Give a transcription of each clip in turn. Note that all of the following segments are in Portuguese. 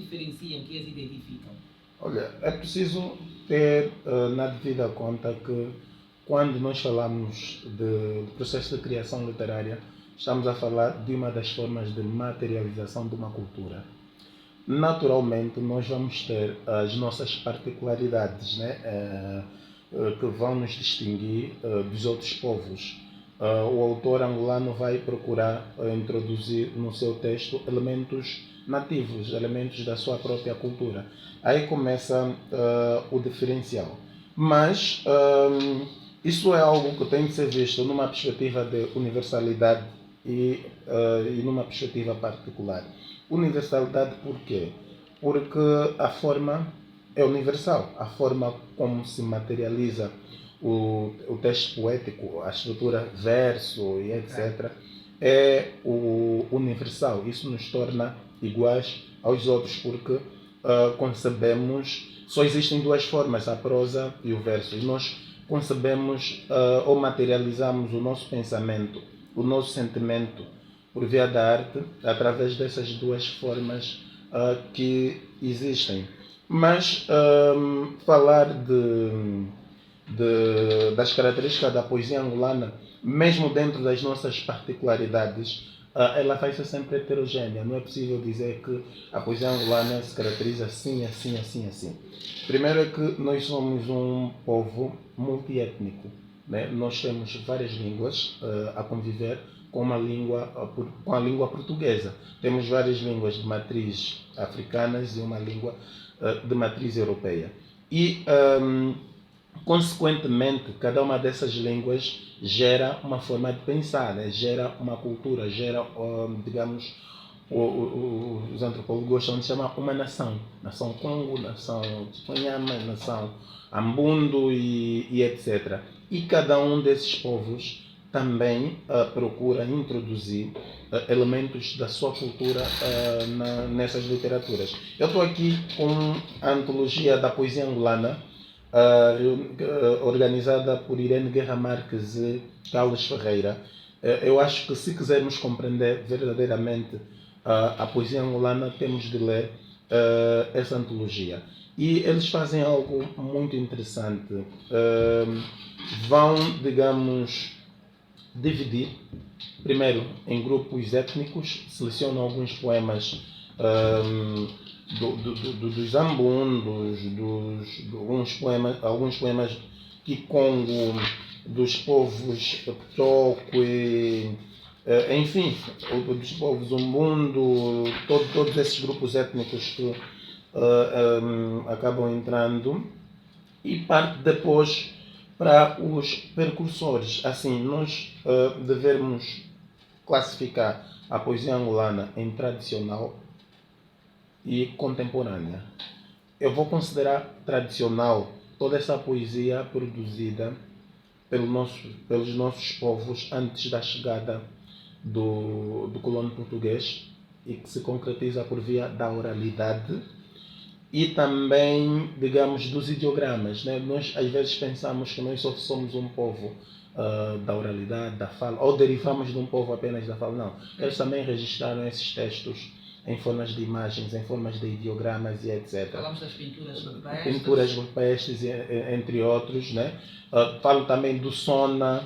diferenciam, que as identificam? Olha, é preciso ter na devida conta que quando nós falamos de processo de criação literária, estamos a falar de uma das formas de materialização de uma cultura. Naturalmente, nós vamos ter as nossas particularidades, né? Que vão nos distinguir dos outros povos. O autor angolano vai procurar introduzir no seu texto elementos nativos, elementos da sua própria cultura. Aí começa o diferencial. Mas isso é algo que tem de ser visto numa perspectiva de universalidade e numa perspectiva particular. Universalidade por quê? Porque a forma é universal. A forma como se materializa o texto poético, a estrutura verso e etc. é o universal. Isso nos torna iguais aos outros porque concebemos, só existem duas formas, a prosa e o verso. E nós concebemos ou materializamos o nosso pensamento, o nosso sentimento por via da arte através dessas duas formas que existem. Mas falar das características da poesia angolana, mesmo dentro das nossas particularidades, ela vai ser sempre heterogênea. Não é possível dizer que a poesia angolana se caracteriza assim, assim, assim, assim. Primeiro é que nós somos um povo multiétnico, né? Nós temos várias línguas a conviver com a língua portuguesa. Temos várias línguas de matriz africanas e uma língua de matriz europeia. E, consequentemente, cada uma dessas línguas gera uma forma de pensar, né? Gera uma cultura, gera, digamos, os antropólogos gostam de chamar uma nação. Nação Congo, nação Tsipanyama, nação Ambundo e etc. E cada um desses povos também procura introduzir elementos da sua cultura nessas literaturas. Eu estou aqui com a antologia da poesia angolana, organizada por Irene Guerra Marques e Carlos Ferreira. Eu acho que se quisermos compreender verdadeiramente a poesia angolana, temos de ler essa antologia. E eles fazem algo muito interessante. Vão, digamos, dividir, primeiro, em grupos étnicos, selecionam alguns poemas dos ambundos, alguns poemas Kikongo, dos povos Toco, enfim, dos povos Umbundo, todos esses grupos étnicos que acabam entrando, e parte depois para os percursores. Assim, nós devemos classificar a poesia angolana em tradicional e contemporânea. Eu vou considerar tradicional toda essa poesia produzida pelos nossos povos antes da chegada do colono português e que se concretiza por via da oralidade e também, digamos, dos ideogramas, né? Nós às vezes pensamos que nós só somos um povo da oralidade, da fala, ou derivamos de um povo apenas da fala. Não, eles também registraram esses textos em formas de imagens, em formas de ideogramas e etc. Falamos das pinturas rupestres. Pinturas rupestres, entre outros, né? Falo também do sona,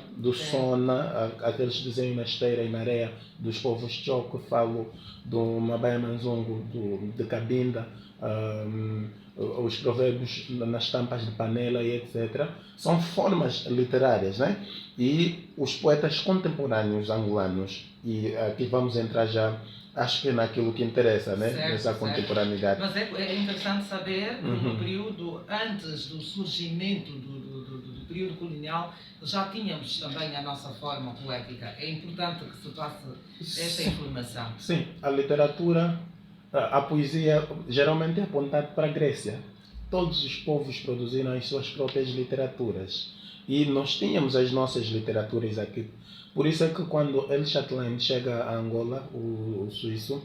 aqueles desenhos na esteira e na areia dos povos Choco. Falo do Mabaia Manzungu, de Cabinda, os provérbios nas tampas de panela e etc. São formas literárias, né? E os poetas contemporâneos angolanos, e aqui vamos entrar já, acho que é naquilo que interessa, né? Nessa contemporaneidade. Mas é interessante saber que no período antes do surgimento do período colonial já tínhamos também a nossa forma poética. É importante que se passe essa informação. Sim, a literatura, a poesia geralmente é apontada para a Grécia. Todos os povos produziram as suas próprias literaturas. E nós tínhamos as nossas literaturas aqui. Por isso é que quando El Chatelain chega a Angola, o suíço,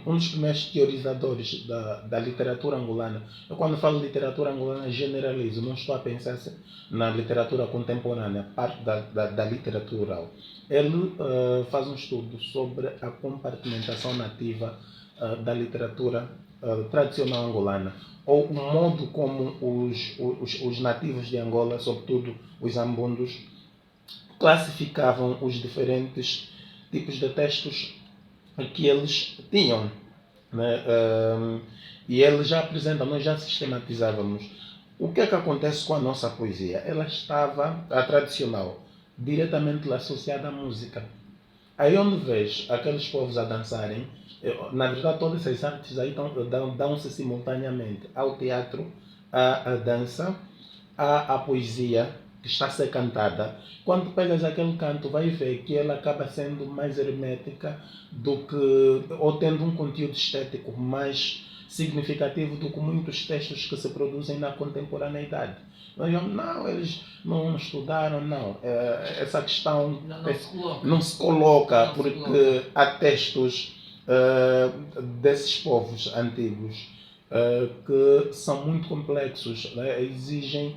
um dos primeiros teorizadores da literatura angolana, eu quando falo literatura angolana generalizo, não estou a pensar na literatura contemporânea, parte da literatura oral. Ele faz um estudo sobre a compartimentação nativa da literatura tradicional angolana, ou o modo como os nativos de Angola, sobretudo os ambundos, classificavam os diferentes tipos de textos que eles tinham, né? E eles já apresentam, nós já sistematizávamos. O que é que acontece com a nossa poesia? Ela estava, a tradicional, diretamente associada à música. Aí onde vês aqueles povos a dançarem, na verdade todas essas artes aí dão-se simultaneamente ao teatro, à dança, à poesia que está a ser cantada. Quando pegas aquele canto, vai ver que ela acaba sendo mais hermética do que, ou tendo um conteúdo estético mais significativo do que muitos textos que se produzem na contemporaneidade. Não, eles não estudaram, não. Essa questão não se coloca, porque há textos desses povos antigos que são muito complexos, né? Exigem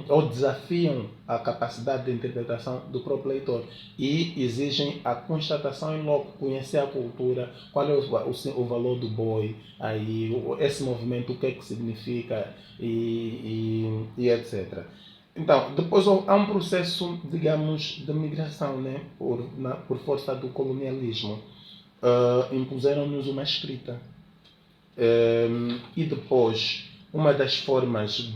ou desafiam a capacidade de interpretação do próprio leitor e exigem a constatação em loco, conhecer a cultura, qual é o valor do boi, aí, esse movimento, o que é que significa e etc. Então, depois há um processo, digamos, de migração, né? Por força do colonialismo. Impuseram-nos uma escrita. E depois, uma das formas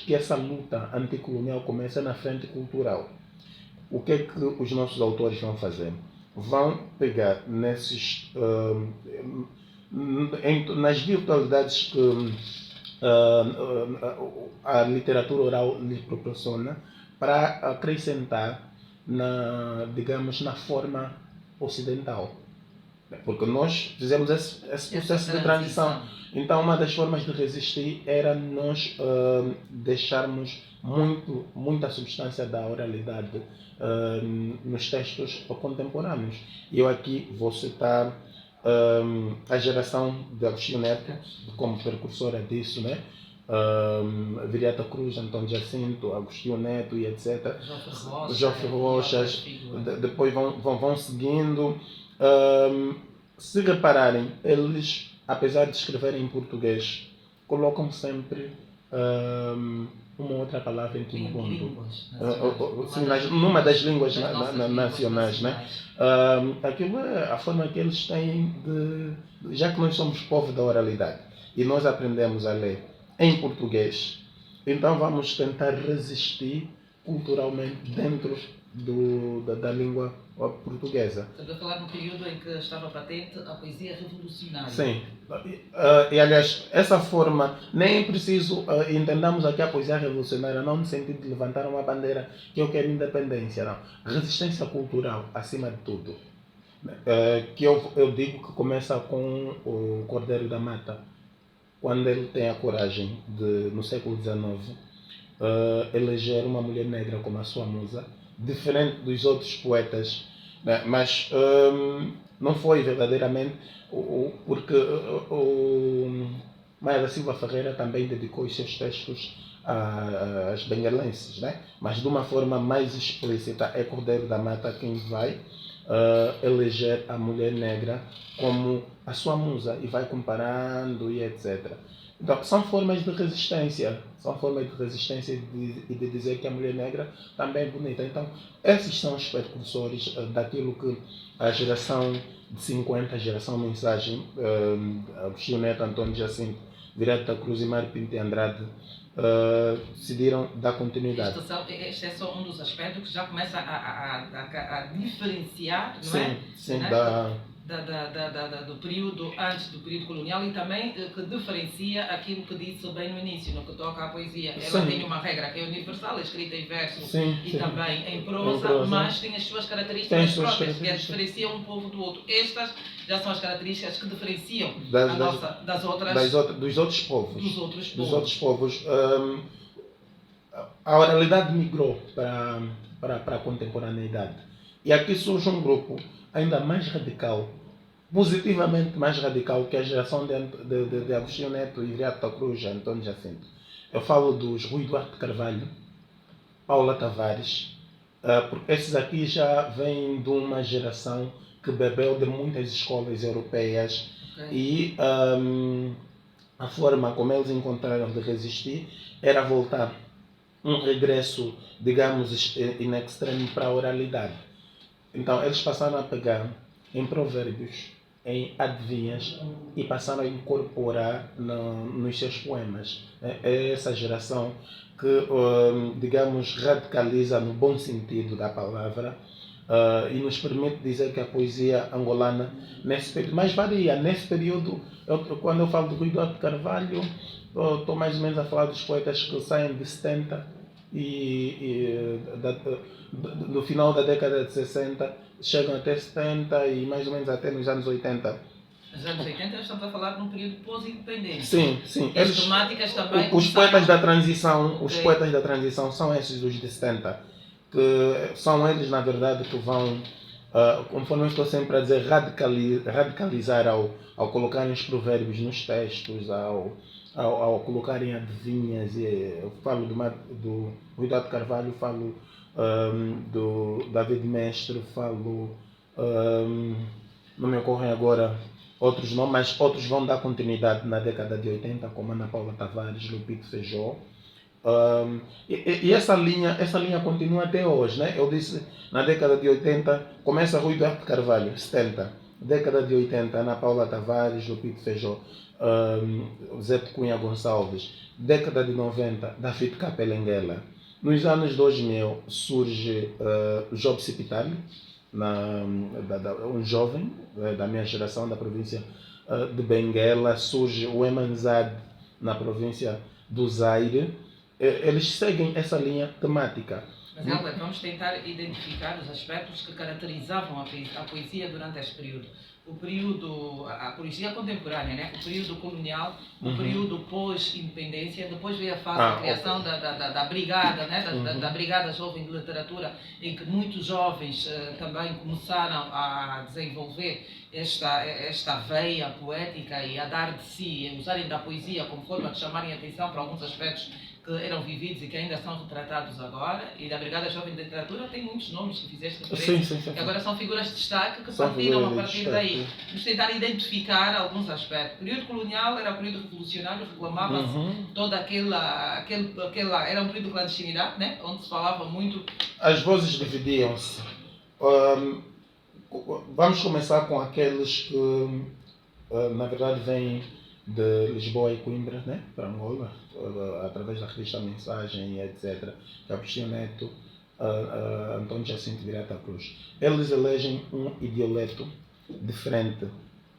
que essa luta anticolonial começa é na frente cultural. O que é que os nossos autores vão fazer? Vão pegar nas virtualidades que a literatura oral lhe proporciona para acrescentar digamos, na forma ocidental. Porque nós fizemos esse processo de transição. Então, uma das formas de resistir era nós deixarmos muita substância da oralidade nos textos contemporâneos. Eu aqui vou citar a geração de Agostinho Neto como precursora disso, né? Viriato Cruz, Antônio Jacinto, Agostinho Neto e etc. Joffre Rochas, depois vão seguindo. Se repararem, eles, apesar de escreverem em português, colocam sempre uma outra palavra em Quimbundo, numa das línguas nacionais, né? Aquilo é a forma que eles têm já que nós somos povo da oralidade e nós aprendemos a ler em português, então vamos tentar resistir culturalmente dentro da língua portuguesa. Estamos a falar no período em que estava patente a poesia revolucionária. Sim. E aliás, essa forma, nem é preciso entendamos aqui a poesia revolucionária, não no sentido de levantar uma bandeira que eu quero independência, não. Resistência cultural, acima de tudo. Que eu digo que começa com o Cordeiro da Mata, quando ele tem a coragem de, no século XIX, eleger uma mulher negra como a sua musa, diferente dos outros poetas, né? Mas não foi verdadeiramente porque o Maia da Silva Ferreira também dedicou os seus textos às bengalenses, né? Mas de uma forma mais explícita é Cordeiro da Mata quem vai eleger a mulher negra como a sua musa e vai comparando e etc. Então, são formas de resistência, e de dizer que a mulher negra também é bonita. Então, esses são os precursores daquilo que a geração de 50, a geração Mensagem, Agostinho Neto, Antônio Jacinto, Viriato Cruz e Mário Pinto de Andrade decidiram dar continuidade. Este é só um dos aspectos que já começa a diferenciar, não sim, é? Sim, né? Do período antes do período colonial e também que diferencia aquilo que disse bem no início, no que toca à poesia. Ela tem uma regra que é universal, escrita em verso também em prosa, mas tem as suas características próprias, que diferenciam um povo do outro. Estas já são as características que diferenciam dos outros povos. A oralidade migrou para a contemporaneidade. E aqui surge um grupo ainda mais radical, positivamente mais radical que a geração de Agostinho Neto e Viriato Cruz, Antônio Jacinto. Eu falo dos Rui Duarte Carvalho, Paula Tavares, porque esses aqui já vêm de uma geração que bebeu de muitas escolas europeias e a forma como eles encontraram de resistir era voltar um regresso, digamos, in extremo para a oralidade. Então eles passaram a pegar em provérbios, em adivinhas e passaram a incorporar nos seus poemas. É essa geração que, digamos, radicaliza no bom sentido da palavra e nos permite dizer que a poesia angolana, nesse período, mas varia. Nesse período, quando eu falo de Rui Duarte de Carvalho, estou mais ou menos a falar dos poetas que saem de 70 no final da década de 60 chegam até 70 e mais ou menos até nos anos 80. Nos anos 80 estamos a falar de um período pós-independência. Sim. As temáticas também. Os poetas da transição, os poetas da transição são esses dos de 70, que são eles na verdade que vão, conforme eu estou sempre a dizer, radicalizar ao colocarem os provérbios nos textos, ao colocarem adivinhas. Eu falo do Rui Duarte de Carvalho, falo do David Mestre, falo, não me ocorrem agora outros nomes, mas outros vão dar continuidade na década de 80, como Ana Paula Tavares, Lupito Feijó. E essa linha continua até hoje, né? Eu disse, na década de 80 começa Rui Duarte de Carvalho, 70. Década de 80, Ana Paula Tavares, Lupito Feijó, Zé de Cunha Gonçalves. Década de 90, David Capelenguela. Nos anos 2000 surge Job Cipitali, um jovem da minha geração, da província de Benguela. Surge o Emanzade, na província do Zaire. Eles seguem essa linha temática. Mas Albert, vamos tentar identificar os aspectos que caracterizavam a poesia durante este período. A poesia contemporânea, né? O período colonial, o período pós-independência, depois veio a fase da criação da brigada, né? da Brigada Jovem de Literatura, em que muitos jovens também começaram a desenvolver esta veia poética e a dar de si, a usarem da poesia como forma de chamarem a atenção para alguns aspectos que eram vividos e que ainda são retratados agora. E da Brigada Jovem de Literatura tem muitos nomes que fizeste referência, que agora são figuras de destaque que partiram a partir daí. Vamos tentar identificar alguns aspectos. O período colonial era um período revolucionário, reclamava-se toda aquela... Era um período de clandestinidade, né? Onde se falava muito... As vozes dividiam-se. Vamos começar com aqueles que, na verdade, vêm de Lisboa e Coimbra, né, para Angola, através da revista Mensagem, etc. Agostinho Neto, Antônio Jacinto Virata Cruz. Eles elegem um idioleto diferente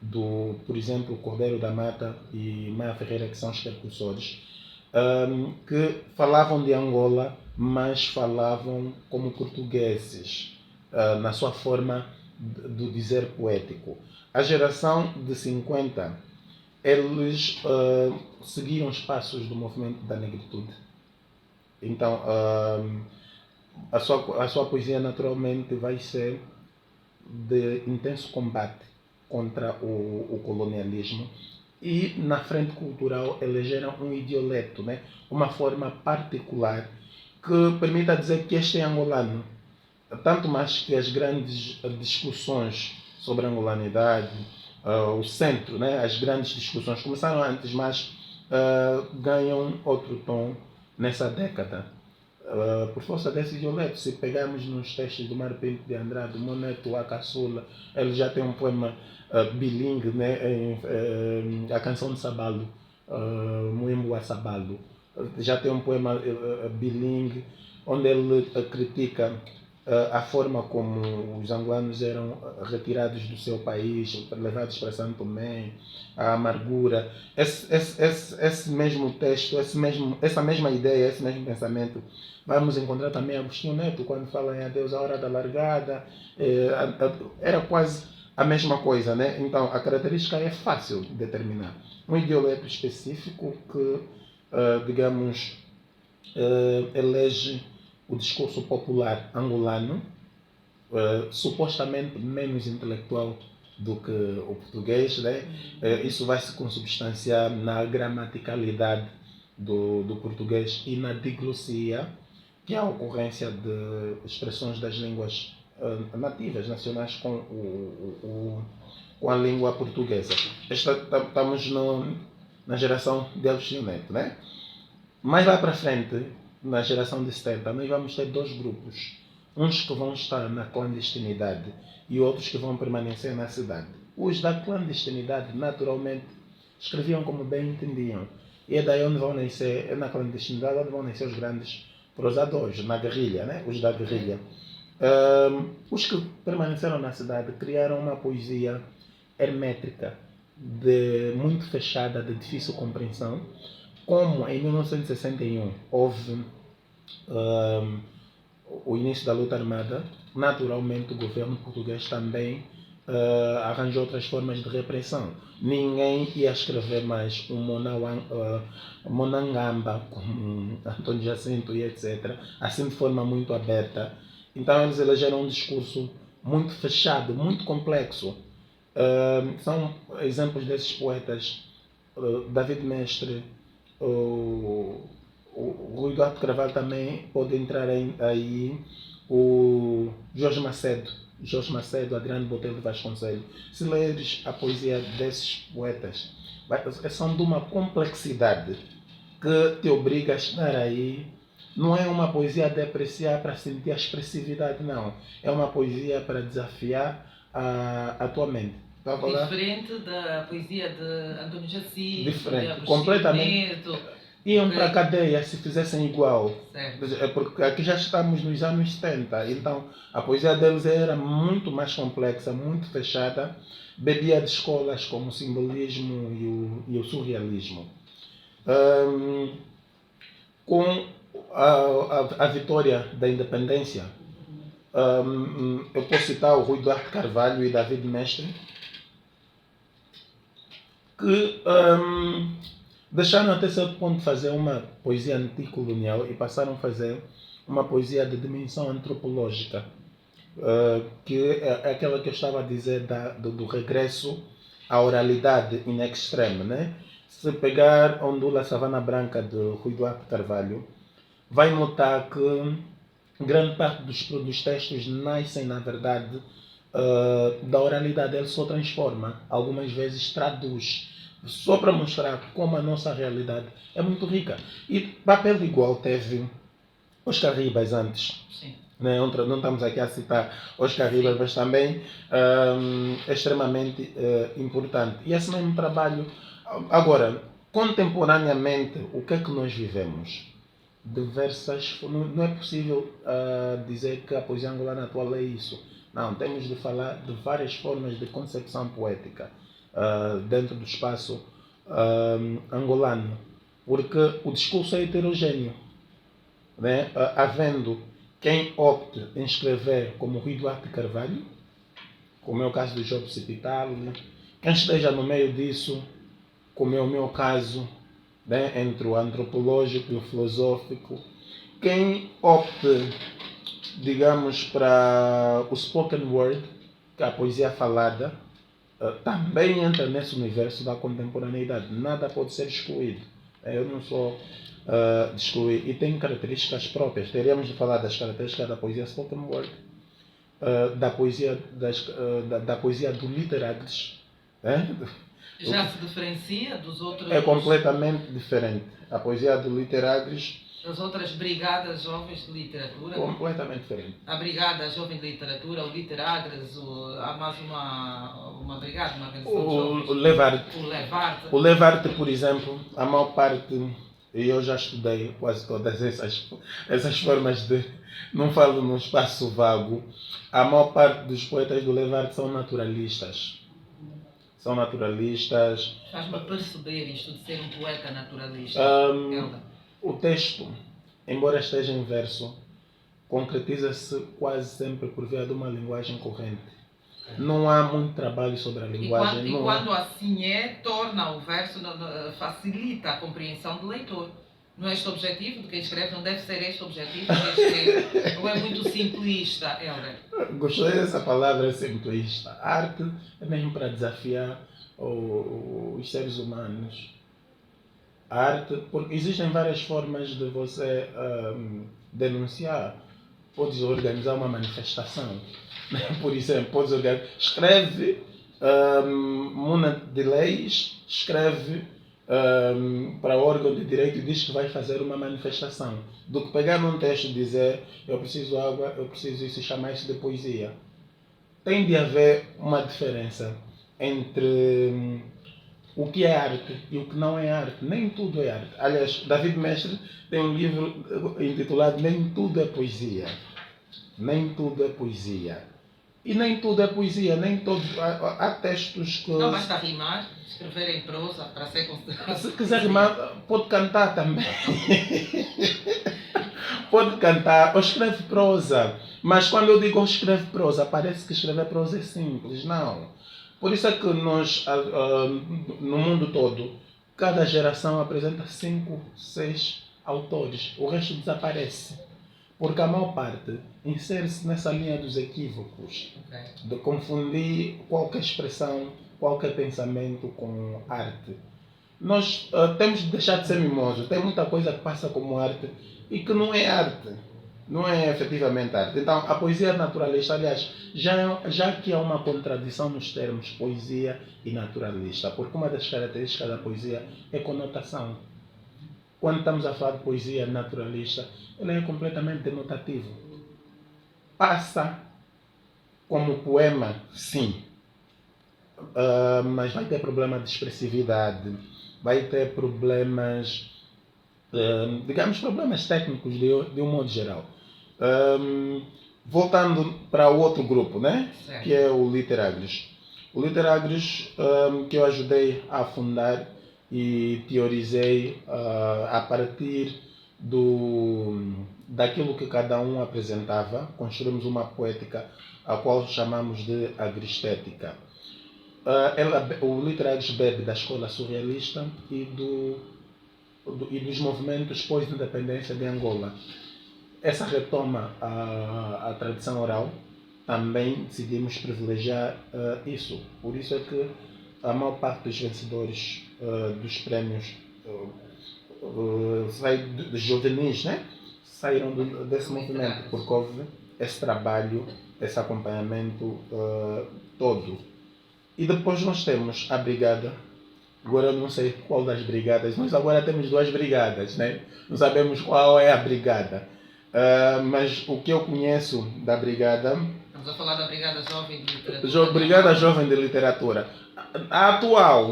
do, por exemplo, Cordeiro da Mata e Maia Ferreira, que são os precursores, que falavam de Angola, mas falavam como portugueses, na sua forma do dizer poético. A geração de 50, eles seguiram os passos do movimento da negritude. Então, a sua poesia naturalmente vai ser de intenso combate contra o colonialismo, e na frente cultural elegeram um idioleto, né? Uma forma particular que permita dizer que este é angolano. Tanto mais que as grandes discussões sobre a angolanidade, o centro, né? As grandes discussões começaram antes, mas ganham outro tom nessa década. Por força desse idioleto, se pegarmos nos textos do Mário Pinto de Andrade, Moneto, a Caçula, ele já tem um poema bilingue, né? A canção de Sabalo, Muimbo a Sabalo, já tem um poema bilingue, onde ele critica a forma como os angolanos eram retirados do seu país, levados para Santo Tomé, a amargura. Esse mesmo texto, essa mesma ideia, esse mesmo pensamento, vamos encontrar também Agostinho Neto, quando fala em Adeus à Hora da Largada. Era quase a mesma coisa, né? Então, a característica é fácil de determinar. Um idioleto específico que, digamos, elege o discurso popular angolano, supostamente menos intelectual do que o português, né? Isso vai se consubstanciar na gramaticalidade do português e na diglossia, que é a ocorrência de expressões das línguas nativas, nacionais com a língua portuguesa. Estamos na geração de Agostinho Neto, né? Mais lá para frente, na geração de 70, nós vamos ter dois grupos. Uns que vão estar na clandestinidade e outros que vão permanecer na cidade. Os da clandestinidade, naturalmente, escreviam como bem entendiam. E é daí onde vão nascer, é na clandestinidade onde vão nascer os grandes prosadores, na guerrilha, né? Os da guerrilha. Os que permaneceram na cidade criaram uma poesia hermética, muito fechada, de difícil compreensão. Como em 1961 houve o início da luta armada, naturalmente o governo português também arranjou outras formas de repressão. Ninguém ia escrever mais um Monangamba, como Antônio Jacinto e etc., assim de forma muito aberta. Então eles elegeram um discurso muito fechado, muito complexo. São exemplos desses poetas, David Mestre, o Rui Duarte Carvalho também pode entrar aí, o Jorge Macedo, Adriano Botelho de Vasconcelos. Se leres a poesia desses poetas, são de uma complexidade que te obriga a estar aí. Não é uma poesia de apreciar para sentir a expressividade, não. É uma poesia para desafiar a tua mente. Diferente da poesia de Antônio Jacinto, diferente, de completamente. Neto. Iam para a cadeia se fizessem igual. Certo. É porque aqui já estamos nos anos 70, então a poesia deles era muito mais complexa, muito fechada, bebia de escolas como o simbolismo e o surrealismo. Com a vitória da independência, eu posso citar o Rui Duarte Carvalho e David Mestre, que deixaram até certo ponto de fazer uma poesia anticolonial e passaram a fazer uma poesia de dimensão antropológica, que é aquela que eu estava a dizer do regresso à oralidade in extreme, né? Se pegar Ondula Savana Branca de Rui Duarte Carvalho, vai notar que grande parte dos textos nascem, na verdade, da oralidade. Ele só transforma, algumas vezes traduz, só para mostrar como a nossa realidade é muito rica. E papel igual teve Oscar Ribas antes. Sim. Né? Não estamos aqui a citar Oscar Ribas, mas também é extremamente importante. E esse mesmo trabalho. Agora, contemporaneamente, o que é que nós vivemos? Diversas. Não é possível dizer que a poesia angolana atual é isso. Não, temos de falar de várias formas de concepção poética dentro do espaço angolano, porque o discurso é heterogêneo, né? Havendo quem opte em escrever como Rui Duarte Carvalho, como é o caso do Job Cipitalo, quem esteja no meio disso, como é o meu caso, né? Entre o antropológico e o filosófico, quem opte, digamos, para o spoken word, que é a poesia falada, também entra nesse universo da contemporaneidade. Nada pode ser excluído. Eu não sou de excluir. E tem características próprias. Teríamos de falar das características da poesia spoken word, da poesia do literagres. Já se diferencia dos outros... É completamente diferente. A poesia do literagres... As outras brigadas jovens de literatura? Completamente diferente. A brigada jovem de literatura, o Literagres, há mais uma brigada, uma organização o Levarte. O Levarte, por exemplo, a maior parte, e eu já estudei quase todas essas formas de... Não falo num espaço vago. A maior parte dos poetas do Levarte são naturalistas. São naturalistas. Faz-me perceber isto de ser um poeta naturalista. O texto, embora esteja em verso, concretiza-se quase sempre por via de uma linguagem corrente. Não há muito trabalho sobre a linguagem. E quando assim é, torna o verso, facilita a compreensão do leitor. Não é este o objetivo de quem escreve, não deve ser este o objetivo de quem escreve. Ou é muito simplista, Helder? Gostei dessa palavra, simplista. A arte é mesmo para desafiar os seres humanos. A arte, porque existem várias formas de você denunciar. Podes organizar uma manifestação. Por exemplo, podes organizar, escreve muna de leis, escreve para o órgão de direito e diz que vai fazer uma manifestação. Do que pegar num texto e dizer eu preciso água, eu preciso isso e chamar isso de poesia. Tem de haver uma diferença entre o que é arte e o que não é arte. Nem tudo é arte. Aliás, David Mestre tem um livro intitulado Nem Tudo é Poesia. Nem tudo é poesia. E nem tudo é poesia, nem todo. Há textos que. Não basta rimar, escrever em prosa para ser considerado. Se quiser rimar, pode cantar também. Pode cantar ou escreve prosa. Mas quando eu digo escreve prosa, parece que escrever prosa é simples. Não. Por isso é que nós, no mundo todo, cada geração apresenta 5, 6 autores. O resto desaparece. Porque a maior parte insere-se nessa linha dos equívocos, de confundir qualquer expressão, qualquer pensamento com arte. Nós temos de deixar de ser mimosos. Tem muita coisa que passa como arte e que não é arte. Não é efetivamente arte. Então, a poesia naturalista, aliás, já que há uma contradição nos termos poesia e naturalista, porque uma das características da poesia é conotação. Quando estamos a falar de poesia naturalista, ele é completamente denotativo. Passa como poema, sim, mas vai ter problema de expressividade, vai ter problemas, digamos, problemas técnicos de um modo geral. Voltando para o outro grupo, né? Que é o Literagres. O Literagres que eu ajudei a fundar e teorizei a partir daquilo que cada um apresentava, construímos uma poética a qual chamamos de agristética. O Literagres bebe da escola surrealista e dos movimentos pós-independência de Angola. Essa retoma a tradição oral, também decidimos privilegiar isso. Por isso é que a maior parte dos vencedores dos prémios dos juvenis, né? Saíram desse movimento, porque houve esse trabalho, esse acompanhamento todo. E depois nós temos a brigada. Agora eu não sei qual das brigadas, mas agora temos 2 brigadas, né? Não sabemos qual é a brigada. Mas o que eu conheço da brigada... Estamos a falar da Brigada Jovem de Literatura. Brigada Jovem de Literatura. A atual,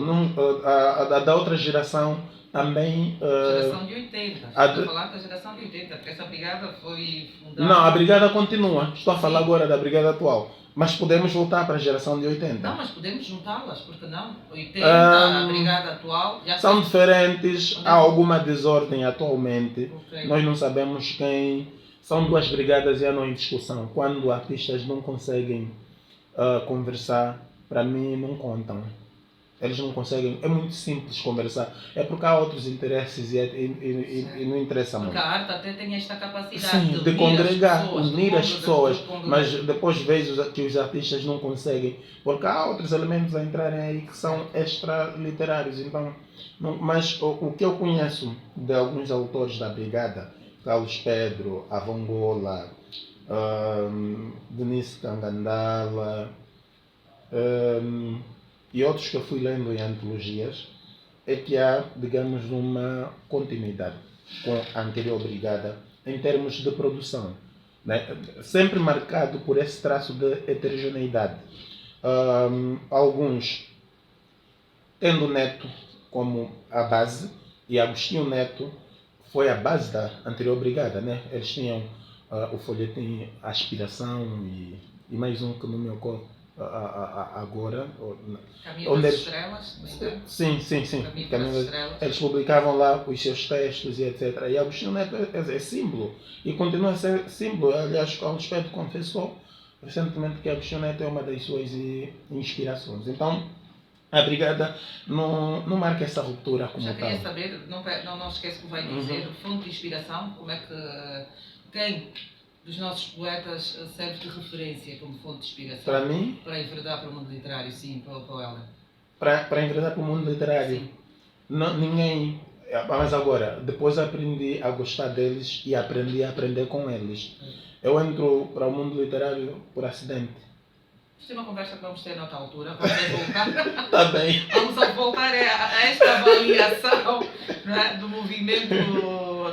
da outra geração, também... Geração de 80. Estou a falar da geração de 80, porque essa brigada foi fundada... Não, a brigada continua. Estou a falar agora da brigada atual. Mas podemos voltar para a geração de 80. Não, mas podemos juntá-las, porque não? 80, a brigada atual... Já são diferentes, há alguma desordem atualmente. Okay. Nós não sabemos quem... São 2 brigadas e andam em discussão. Quando artistas não conseguem conversar, para mim não contam. Eles não conseguem, é muito simples conversar. É porque há outros interesses e não interessa muito. Porque a arte até tem esta capacidade de congregar, unir as pessoas. Mas depois vejo que os artistas não conseguem, porque há outros elementos a entrarem aí que são extra-literários. Então, mas o que eu conheço de alguns autores da Brigada, Carlos Pedro, Avongola, Denise Kangandala, e outros que eu fui lendo em antologias, é que há, digamos, uma continuidade com a anterior brigada em termos de produção, né? Sempre marcado por esse traço de heterogeneidade. Alguns tendo Neto como a base, e Agostinho Neto foi a base da anterior brigada, né? Eles tinham o folhetim Aspiração e mais um que não me ocorre agora. Caminho das Estrelas? Sim. Caminho das Estrelas. Eles publicavam lá os seus textos e etc. E Agostinho Neto é símbolo. E continua a ser símbolo. Aliás, Carlos Pedro confessou recentemente que Agostinho Neto é uma das suas inspirações. Então, a Brigada não marca essa ruptura como tal. Já queria saber, não esquece que vai dizer, fonte de inspiração, como é que... Quem dos nossos poetas serve de referência como fonte de inspiração? Para mim? Para enveredar para o mundo literário, sim, para o Helder. Para enveredar para o mundo literário? Sim. Não, ninguém... Mas agora, depois aprendi a gostar deles e aprendi a aprender com eles. Eu entro para o mundo literário por acidente. Isto é uma conversa que vamos ter noutra altura, vamos voltar. Está bem. Vamos voltar a esta avaliação, não é, do movimento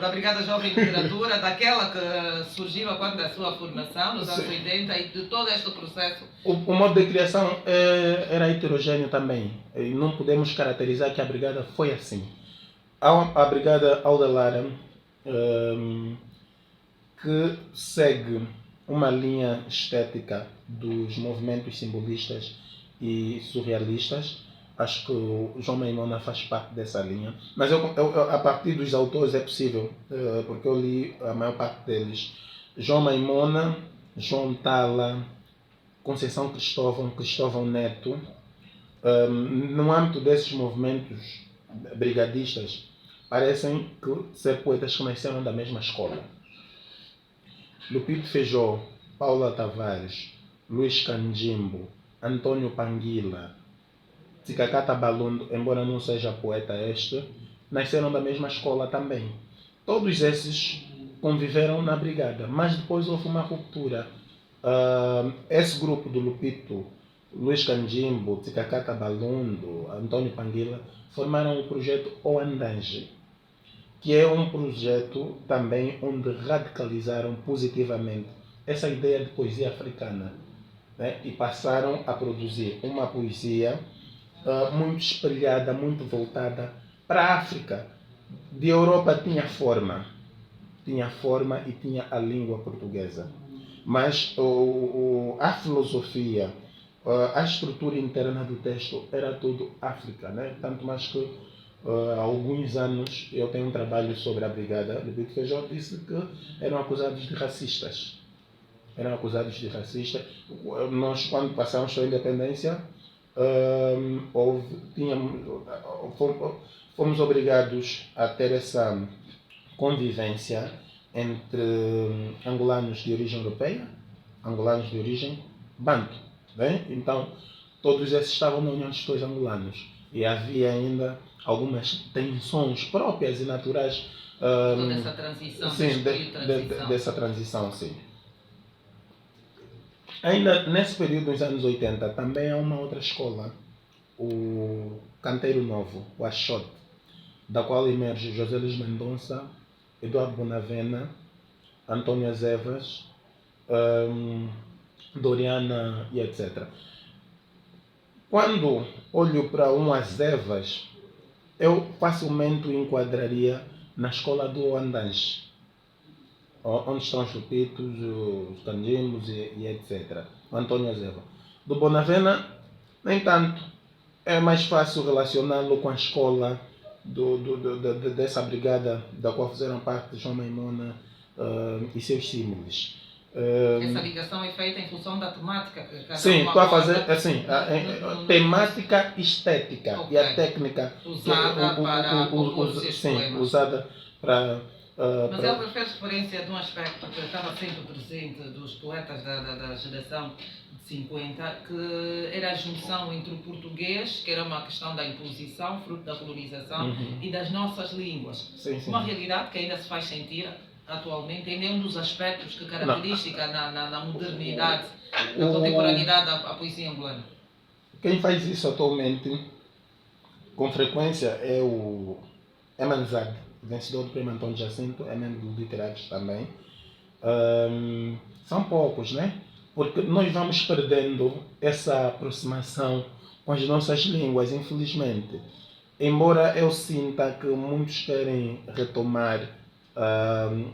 da Brigada Jovem de Literatura, daquela que surgiu quando da sua formação, nos anos 80, e de todo este processo. O modo de criação era heterogêneo também. E não podemos caracterizar que a Brigada foi assim. A Brigada Aldelara, que segue uma linha estética dos movimentos simbolistas e surrealistas. Acho que o João Maimona faz parte dessa linha. Mas a partir dos autores é possível, porque eu li a maior parte deles. João Maimona, João Tala, Conceição Cristóvão, Cristóvão Neto. No âmbito desses movimentos brigadistas, parecem ser poetas que nasceram da mesma escola. Lupito Feijó, Paula Tavares, Luís Canjimbo, Antônio Panguila, Tsikakata Balundo, embora não seja poeta nasceram da mesma escola também. Todos esses conviveram na Brigada, mas depois houve uma ruptura. Esse grupo do Lupito, Luís Canjimbo, Tsikakata Balundo, Antônio Panguila, formaram o projeto O Andange, que é um projeto também onde radicalizaram positivamente essa ideia de poesia africana, né? E passaram a produzir uma poesia muito espelhada, muito voltada para a África. De Europa tinha forma e tinha a língua portuguesa, mas a filosofia, a estrutura interna do texto era tudo África, né? Tanto mais que há alguns anos eu tenho um trabalho sobre a Brigada. Lupito Feijó disse que eram acusados de racistas. Nós, quando passamos a independência, fomos obrigados a ter essa convivência entre angolanos de origem europeia, angolanos de origem banto. Bem? Então, todos esses estavam na União dos Dois Angolanos. E havia ainda algumas tensões próprias e naturais. Toda essa transição, sim, dessa transição, sim. Ainda nesse período dos anos 80, também há uma outra escola, o Canteiro Novo, o Axote, da qual emerge José Luís Mendonça, Eduardo Bonavena, Antônio Azevas, Doriana e etc. Quando olho para um Azevas, eu facilmente o enquadraria na escola do Andange, onde estão os Lupitos, os Canjimbos e etc. O Antônio Azeva. Do Bonavena, nem tanto. É mais fácil relacioná-lo com a escola dessa brigada da qual fizeram parte João Maimona e seus símiles. Essa ligação é feita em função da temática que cada sim, estou a fazer aborda, assim, temática estética e a técnica usada para compor os seus poemas. Usada para... Mas ele fez referência de um aspecto que estava sempre presente dos poetas da geração de 50, que era a junção entre o português, que era uma questão da imposição, fruto da colonização, e das nossas línguas. Sim. Uma realidade que ainda se faz sentir atualmente, ainda é um dos aspectos que caracteriza na modernidade, na contemporaneidade a poesia angolana. Quem faz isso atualmente, com frequência, é o Emanzade, vencedor do Prêmio Antônio Jacinto, é membro do Literários também. São poucos, né? Porque nós vamos perdendo essa aproximação com as nossas línguas, infelizmente. Embora eu sinta que muitos querem retomar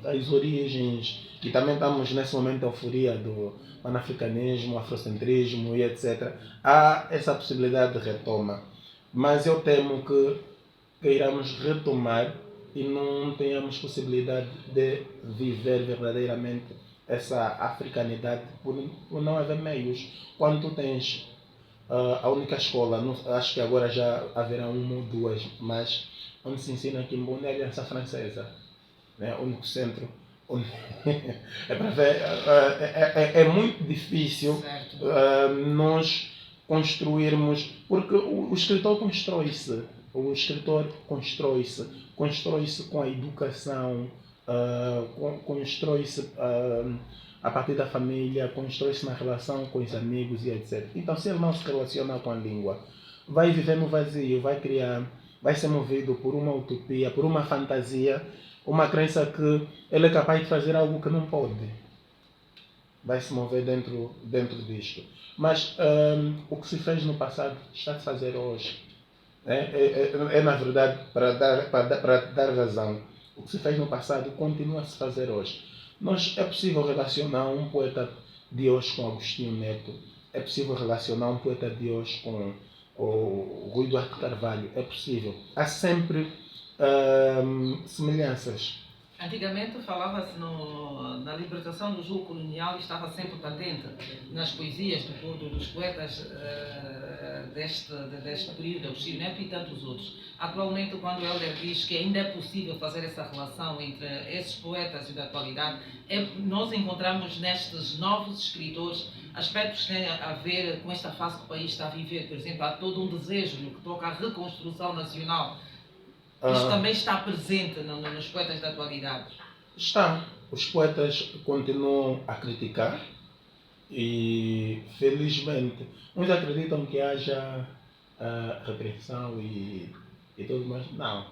as origens, e também estamos nesse momento de euforia do panafricanismo, afrocentrismo e etc. Há essa possibilidade de retoma, mas eu temo que queiramos retomar e não tenhamos possibilidade de viver verdadeiramente essa africanidade por não haver meios. Quando tu tens a única escola, acho que agora já haverá uma ou duas, mas onde se ensina Kimbundu é a Aliança Francesa, né? O único centro onde é para ver, é muito difícil nós construirmos, porque o escritor constrói-se. O escritor constrói-se com a educação, constrói-se a partir da família, constrói-se na relação com os amigos e etc. Então, se ele não se relaciona com a língua, vai viver no vazio, vai criar, vai ser movido por uma utopia, por uma fantasia, uma crença que ele é capaz de fazer algo que não pode. Vai se mover dentro disto. Mas o que se fez no passado está a se fazer hoje. Na verdade, para dar razão, o que se fez no passado continua a se fazer hoje. É possível relacionar um poeta de hoje com Agostinho Neto, é possível relacionar um poeta de hoje com o Rui Duarte Carvalho, é possível. Há sempre semelhanças. Antigamente falava-se na libertação do jugo colonial e estava sempre patente nas poesias dos poetas deste período, Agostinho Neto e tantos outros. Atualmente, quando o Hélder diz que ainda é possível fazer essa relação entre esses poetas e da atualidade, nós encontramos nestes novos escritores aspectos que têm a ver com esta fase que o país está a viver. Por exemplo, há todo um desejo no que toca à reconstrução nacional. Isto também está presente nos poetas da atualidade? Está. Os poetas continuam a criticar e, felizmente, uns acreditam que haja repressão e tudo mais. Não.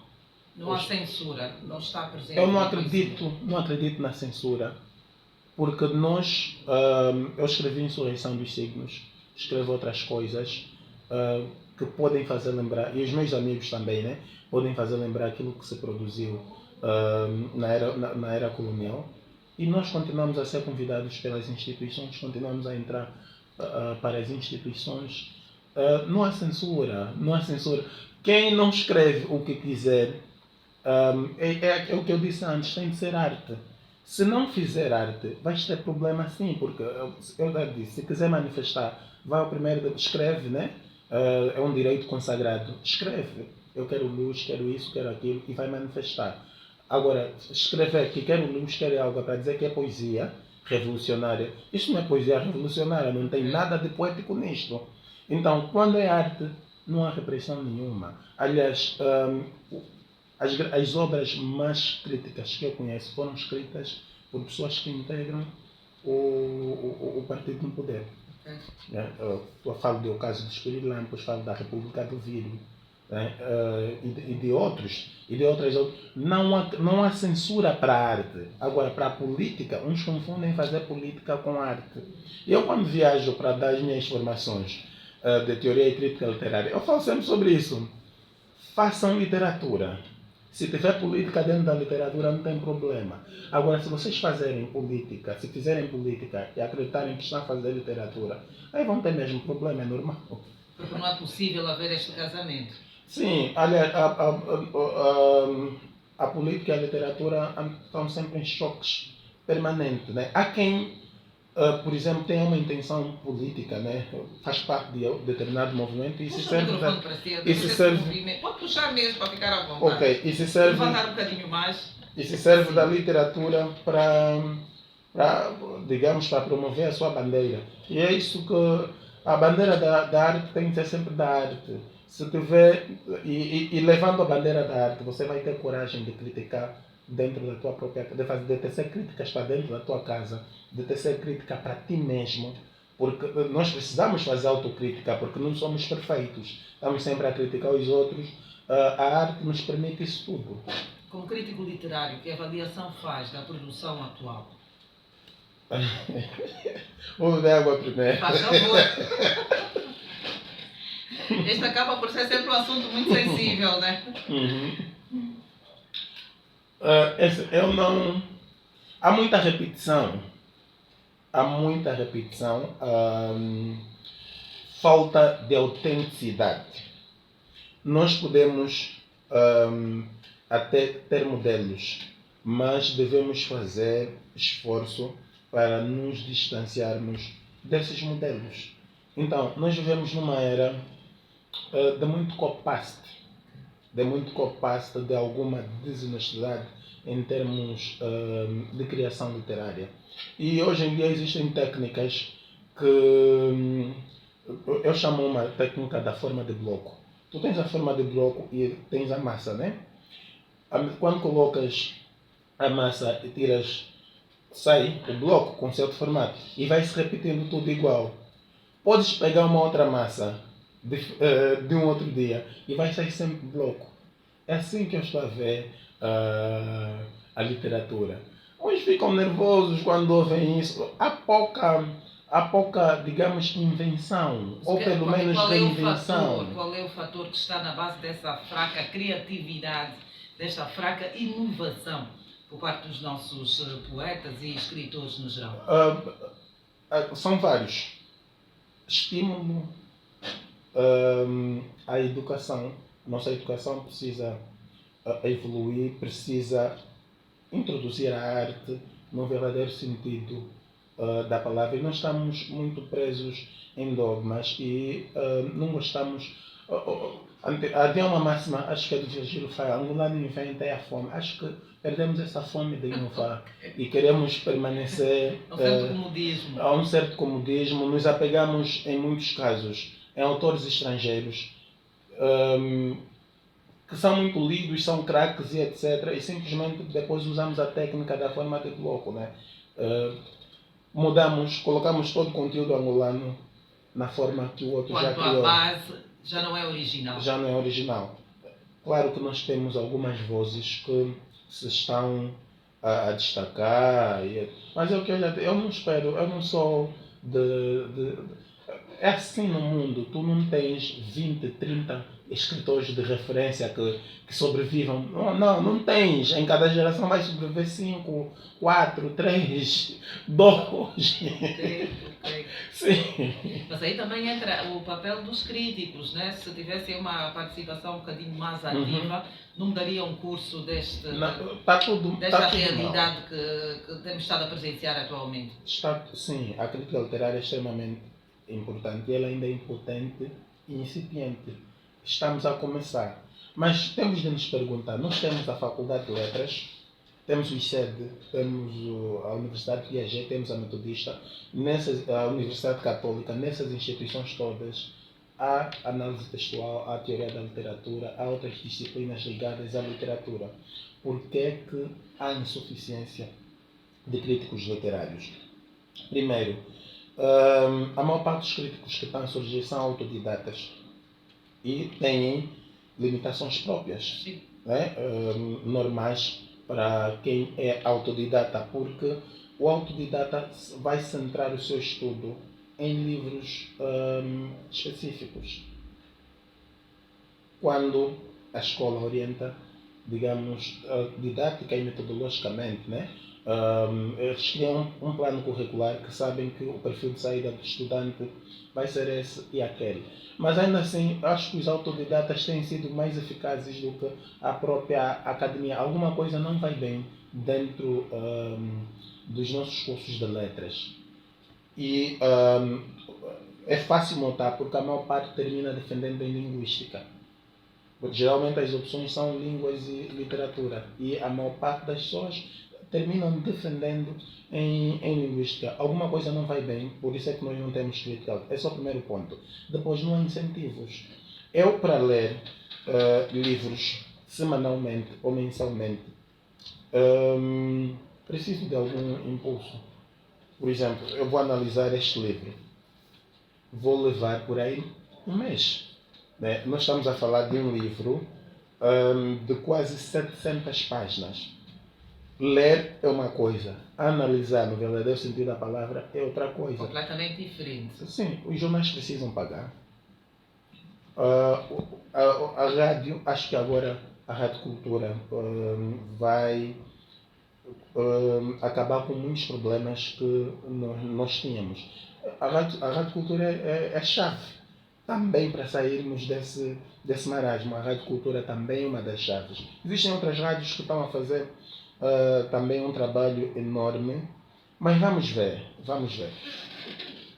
Não há censura, não está presente. Eu não acredito na censura, porque eu escrevi Insurreição dos Signos, escrevo outras coisas que podem fazer lembrar, e os meus amigos também, né? Podem fazer lembrar aquilo que se produziu na era colonial. E nós continuamos a ser convidados pelas instituições, continuamos a entrar para as instituições. Não há censura, não há censura. Quem não escreve o que quiser, é o que eu disse antes, tem de ser arte. Se não fizer arte, vais ter problema sim, porque eu já disse, se quiser manifestar, vai ao primeiro, escreve, né? É um direito consagrado, escreve. Eu quero luz, quero isso, quero aquilo, e vai manifestar. Agora, escrever que quero luz, quero algo para dizer que é poesia revolucionária, isso não é poesia revolucionária, não tem nada de poético nisto. Então, quando é arte, não há repressão nenhuma. Aliás, as obras mais críticas que eu conheço foram escritas por pessoas que integram o partido no poder. Eu falo do caso do Espírito Lampos, falo da República do Vidro, e de outras. Não há censura para a arte. Agora, para a política, uns confundem fazer política com arte. Eu, quando viajo para dar as minhas formações de teoria e crítica literária, eu falo sempre sobre isso. Façam literatura. Se tiver política dentro da literatura, não tem problema. Agora, se vocês fizerem política e acreditarem que estão a fazer literatura, aí vão ter mesmo problema, é normal. Porque não é possível haver este casamento. Sim, aliás, a política e a literatura estão sempre em choques permanentes, né? Há quem, por exemplo, tenha uma intenção política, né? Faz parte de determinado movimento e se serve Pode puxar mesmo para ficar à vontade. Ok, e se serve levantar um bocadinho mais. E se serve da literatura para promover a sua bandeira. E é isso que a bandeira da arte tem que ser sempre da arte. Se tiver, e levando a bandeira da arte, você vai ter coragem de criticar dentro da tua própria casa, de tecer críticas para dentro da tua casa, de tecer crítica para ti mesmo, porque nós precisamos fazer autocrítica, porque não somos perfeitos. Estamos sempre a criticar os outros. A arte nos permite isso tudo. Como crítico literário, que avaliação faz da produção atual? Vou beber água primeiro. Faz favor. Este acaba por ser sempre um assunto muito sensível, né? Uhum. Há muita repetição. Falta de autenticidade. Nós podemos até ter modelos, mas devemos fazer esforço para nos distanciarmos desses modelos. Então, nós vivemos numa era de muito copy-paste, de alguma desonestidade em termos de criação literária. E hoje em dia existem técnicas que eu chamo uma técnica da forma de bloco. Tu tens a forma de bloco e tens a massa, né? Quando colocas a massa e tiras sai o bloco com certo formato e vai se repetindo tudo igual. Podes pegar uma outra massa de um outro dia e vai sair sempre bloco. É assim que eu estou a ver a literatura. Uns ficam nervosos quando ouvem isso. Há pouca, digamos, invenção, ou pelo menos reinvenção. Qual é o fator que está na base dessa fraca criatividade, desta fraca inovação por parte dos nossos poetas e escritores no geral? São vários. Estímulo à educação. Nossa educação precisa evoluir, precisa introduzir a arte no verdadeiro sentido da palavra. E nós estamos muito presos em dogmas e não gostamos. Havia uma máxima, acho que é do Virgílio Faia, angolano inventa é a fome. Acho que perdemos essa fome de inovar e queremos permanecer a um certo comodismo. Nos apegamos, em muitos casos, em autores estrangeiros que são muito lidos, são craques e etc. E simplesmente depois usamos a técnica da forma de bloco, né? Mudamos, colocamos todo o conteúdo angolano na forma que o outro já criou. Quanto a base já não é original. Já não é original. Claro que nós temos algumas vozes que se estão a destacar, mas é o que eu não espero, eu não sou é assim no mundo, tu não tens 20, 30 escritores de referência que sobrevivam. Não tens. Em cada geração vai sobreviver 5, 4, 3, 2. Ok. Sim. Mas aí também entra o papel dos críticos, né? Se tivessem uma participação um bocadinho mais ativa, não daria um curso desta realidade que temos estado a presenciar atualmente. Sim, a crítica literária é extremamente importante e ela ainda é impotente e incipiente. Estamos a começar. Mas temos de nos perguntar, nós temos a Faculdade de Letras, temos o ICED, temos a Universidade de Piaget, temos a Metodista, a Universidade Católica, nessas instituições todas há análise textual, há teoria da literatura, há outras disciplinas ligadas à literatura. Por que é que há insuficiência de críticos literários? Primeiro, a maior parte dos críticos que estão a surgir são autodidatas e têm limitações próprias, né? Normais para quem é autodidata, porque o autodidata vai centrar o seu estudo em livros específicos. Quando a escola orienta, digamos, didática e metodologicamente, né? Eles criam um plano curricular que sabem que o perfil de saída do estudante vai ser esse e aquele. Mas ainda assim, acho que os autodidatas têm sido mais eficazes do que a própria academia. Alguma coisa não vai bem dentro dos nossos cursos de letras. E é fácil notar porque a maior parte termina defendendo em linguística. Porque geralmente as opções são línguas e literatura. E a maior parte das pessoas terminam defendendo em linguística. Alguma coisa não vai bem, por isso é que nós não temos crítica. Esse é o primeiro ponto. Depois, não há incentivos. Eu, para ler livros semanalmente ou mensalmente, preciso de algum impulso. Por exemplo, eu vou analisar este livro. Vou levar por aí um mês. Né? Nós estamos a falar de um livro de quase 700 páginas. Ler é uma coisa, analisar no verdadeiro sentido da palavra é outra coisa. Completamente diferente. Sim, os jornais precisam pagar. A rádio, acho que agora a Rádio Cultura vai acabar com muitos problemas que nós tínhamos. A Rádio Cultura é a chave também para sairmos desse marasmo. A Rádio Cultura também é uma das chaves. Existem outras rádios que estão a fazer também um trabalho enorme, mas vamos ver.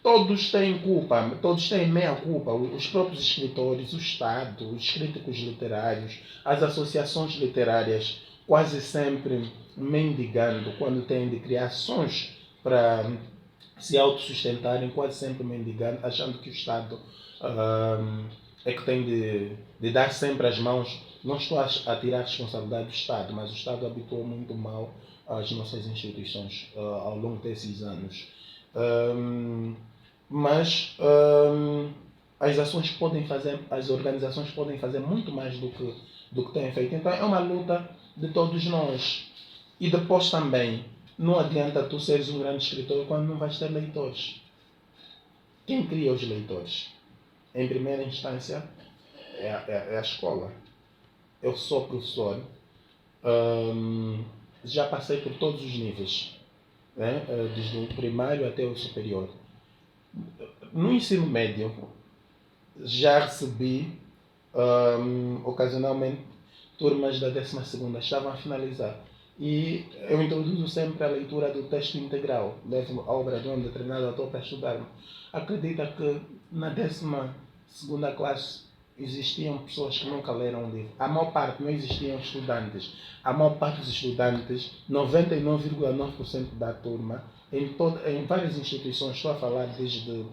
Todos têm culpa, todos têm meia culpa, os próprios escritores, o Estado, os críticos literários, as associações literárias, quase sempre mendigando quando têm de criar ações para se autossustentarem, quase sempre mendigando, achando que o Estado é que tem de dar sempre as mãos não estou a tirar a responsabilidade do Estado, mas o Estado habituou muito mal as nossas instituições ao longo desses anos. Mas as ações podem fazer, as organizações podem fazer muito mais do que têm feito. Então é uma luta de todos nós. E depois também, não adianta tu seres um grande escritor quando não vais ter leitores. Quem cria os leitores? Em primeira instância, é a escola. Eu sou professor, já passei por todos os níveis, né? Desde o primário até o superior. No ensino médio, já recebi ocasionalmente turmas da 12ª estavam a finalizar. E eu introduzo sempre a leitura do texto integral, levo a obra de um determinado autor para estudar. Acredita que na 12ª classe existiam pessoas que nunca leram um livro. A maior parte não existiam estudantes. A maior parte dos estudantes, 99,9% da turma, em várias instituições, estou a falar desde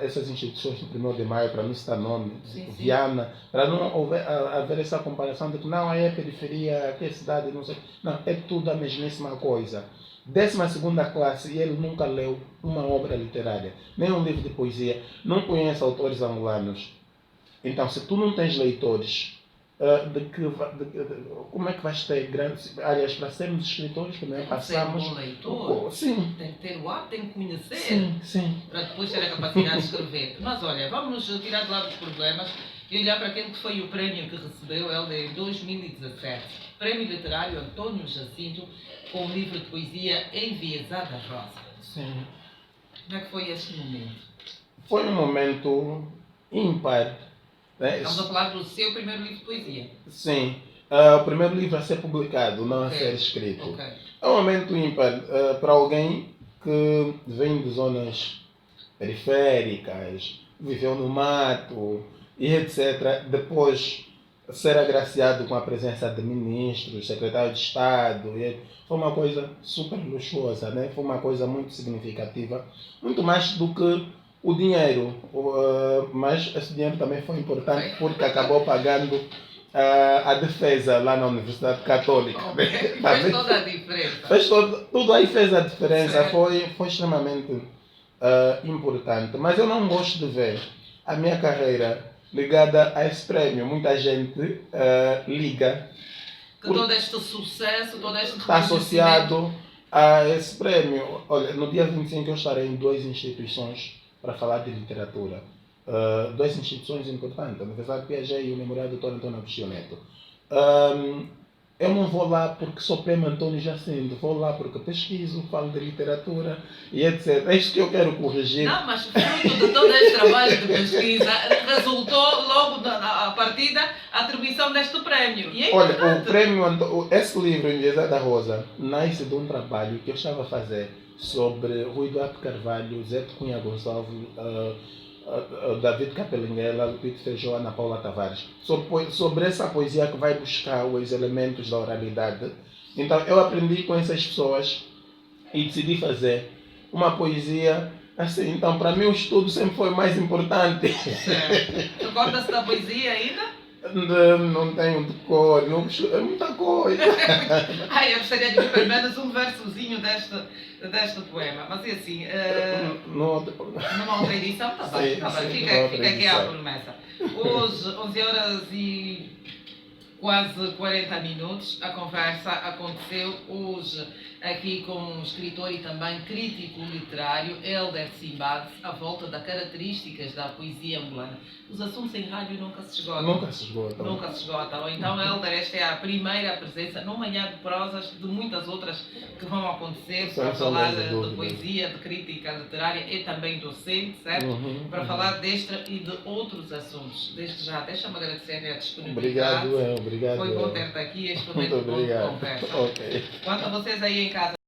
essas instituições do 1º de Maio, para não citar nome, Viana, para não haver essa comparação de que não, é periferia, aqui é cidade, não sei. Não, é tudo a mesmíssima coisa. 12ª classe e ele nunca leu uma obra literária, nem um livro de poesia, não conhece autores angolanos. Então, se tu não tens leitores, como é que vais ter grandes... Aliás, para sermos escritores, também passamos... Ser um bom leitor, sim. Tem que ter o hábito, tem que conhecer, sim. Para depois ter a capacidade de escrever. Mas olha, vamos tirar de lado os problemas e olhar para aquele que foi o prémio que recebeu ele em 2017. Prémio Literário Antônio Jacinto, com o livro de poesia Enviesada Rosa. Sim. Como é que foi este momento? Foi um momento ímpar. Né? Estamos a falar do seu primeiro livro de poesia. Sim. O primeiro livro a ser publicado, não a ser escrito. Okay. É um momento ímpar para alguém que vem de zonas periféricas, viveu no mato e etc. Depois ser agraciado com a presença de ministros, secretário de Estado. Foi uma coisa super luxuosa, né? Foi uma coisa muito significativa. Muito mais do que o dinheiro. Mas esse dinheiro também foi importante porque acabou pagando a defesa lá na Universidade Católica. Okay. Fez toda a diferença. Tudo aí fez a diferença. Foi extremamente importante. Mas eu não gosto de ver a minha carreira ligada a esse prémio. Muita gente liga. Que todo este sucesso, todo este está associado a esse prémio. Olha, no dia 25 eu estarei em 2 instituições para falar de literatura. 2 instituições importantes, a Universidade Piaget e o Memorial do Dr. Antônio Agostinho Neto. Eu não vou lá porque sou prêmio Antônio Jacinto, vou lá porque pesquiso, falo de literatura e etc. É isso que eu quero corrigir. Não, mas fruto de todo este trabalho de pesquisa, resultou logo a partida a atribuição deste prémio. E é olha, o prémio, esse livro, Enviesada Rosa, nasce de um trabalho que eu estava a fazer sobre Rui Duarte Carvalho, Zé de Cunha Gonçalves, David Capelinguela, Lupito Feijó, Ana Paula Tavares, sobre essa poesia que vai buscar os elementos da oralidade. Então eu aprendi com essas pessoas e decidi fazer uma poesia assim. Então para mim o estudo sempre foi mais importante. Certo. Recorda-se da poesia ainda? Não tenho de cor, é muita coisa. Eu gostaria de ver pelo menos um versozinho deste poema, mas é assim, numa outra edição, está bem, fica aqui a promessa. Hoje, 11 horas e quase 40 minutos, a conversa aconteceu hoje aqui com um escritor e também crítico literário, Hélder Simbad, à volta das características da poesia angolana. Os assuntos em rádio nunca se esgotam. Nunca se esgotam. Nunca se esgotam. Então, Hélder, esta é a primeira presença no Manhã de Prosas de muitas outras que vão acontecer para falar de poesia, de crítica literária e também docente, certo? Para falar deste e de outros assuntos. Desde já, deixa-me agradecer a disponibilidade. Obrigado. Foi bom ter-te aqui, este momento bom de conversa. Okay. Quanto a vocês aí em casa,